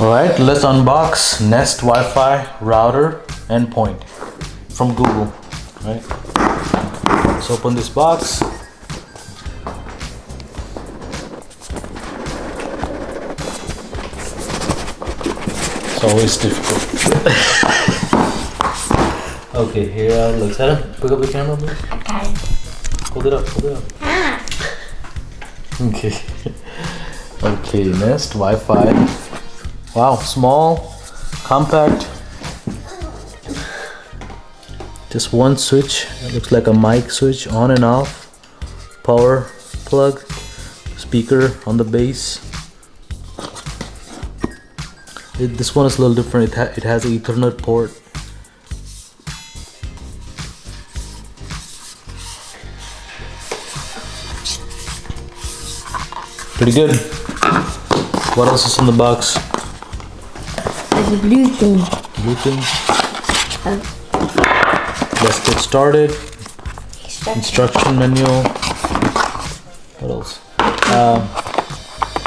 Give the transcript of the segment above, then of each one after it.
Alright, let's unbox Nest Wi-Fi router endpoint from Google. Right? Let's open this box. It's always difficult. Okay, here looks at it. Pick up the camera, please. Okay. Hold it up, hold it up. Okay. Okay, Nest Wi-Fi. Wow, small, compact. Just one switch. It looks like a mic switch, on and off. Power plug, speaker on the base. This one is a little different. It has an Ethernet port. Pretty good. What else is in the box? There's a blue thing. Blue thing. Let's get started. Instruction manual. What else?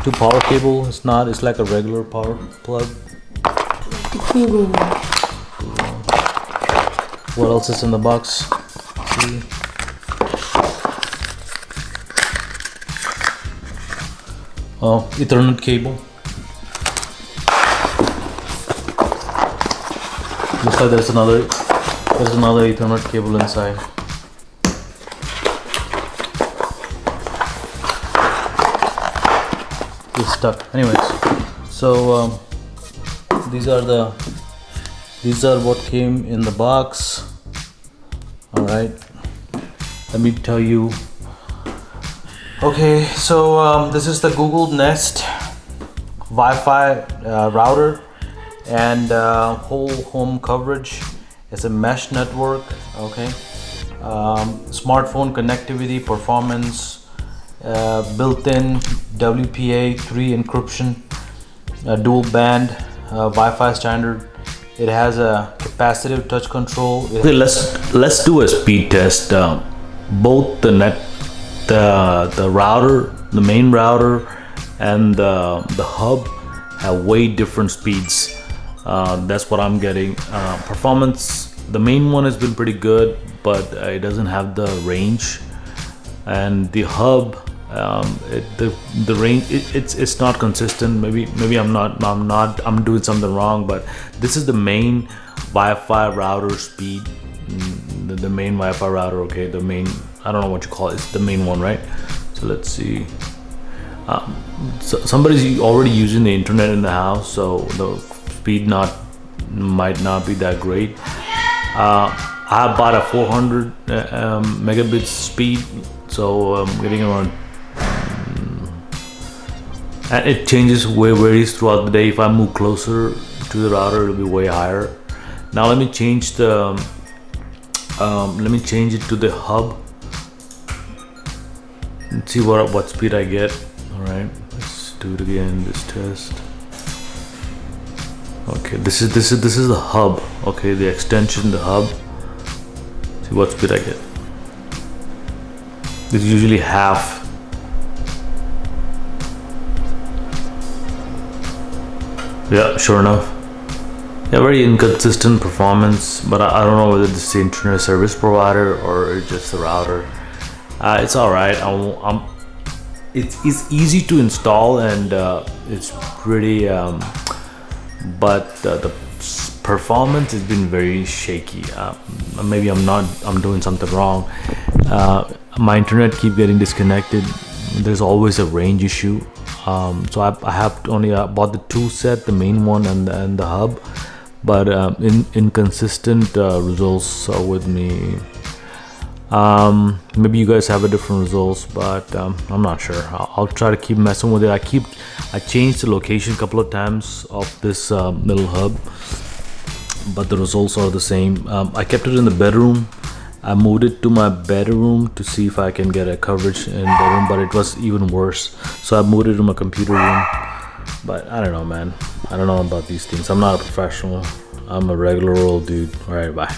Two power cable. It's not. It's like a regular power plug. What else is in the box? Let's see. Oh, Ethernet cable. Looks like there's another Ethernet cable inside. It's stuck. Anyways, so these are what came in the box. All right, let me tell you. Okay, so this is the Google Nest Wi-Fi router and whole home coverage. It's a mesh network. Okay, smartphone connectivity, performance, built-in WPA3 encryption, dual band, Wi-Fi standard. It has a capacitive touch control. Okay, let's do a speed test. Both the router, the main router, and the hub have way different speeds. That's what I'm getting. Performance, the main one has been pretty good, but it doesn't have the range. And the hub, the range, it's not consistent. Maybe I'm doing something wrong, but this is the main Wi-Fi router speed. The main Wi-Fi router, okay, the main, I don't know what you call it, it's the main one, right? So let's see. So somebody's already using the internet in the house, so the speed might not be that great. I bought a 400 megabits speed, so I'm getting around, and it varies throughout the day. If I move closer to the router, it'll be way higher. Now let me change the it to the hub and see what speed I get. All right, let's do it again. This test. Okay, this is the hub. Okay, the extension, the hub. See what speed I get. It's usually half. Yeah, sure enough. Yeah, very inconsistent performance, but I don't know whether this is the internet service provider or just the router. It's all right. It's easy to install and it's pretty, but the performance has been very shaky. Maybe I'm doing something wrong. My internet keeps getting disconnected. There's always a range issue. So I have only bought the two set, the main one and the hub. But inconsistent results with me. Maybe you guys have a different results, but I'm not sure. I'll try to keep messing with it. I changed the location a couple of times of this little hub, but the results are the same. I kept it in the bedroom. I moved it to my bedroom to see if I can get a coverage in the bedroom, but it was even worse. So I moved it to my computer room. But I don't know, man. I don't know about these things. I'm not a professional. I'm a regular old dude. All right, bye.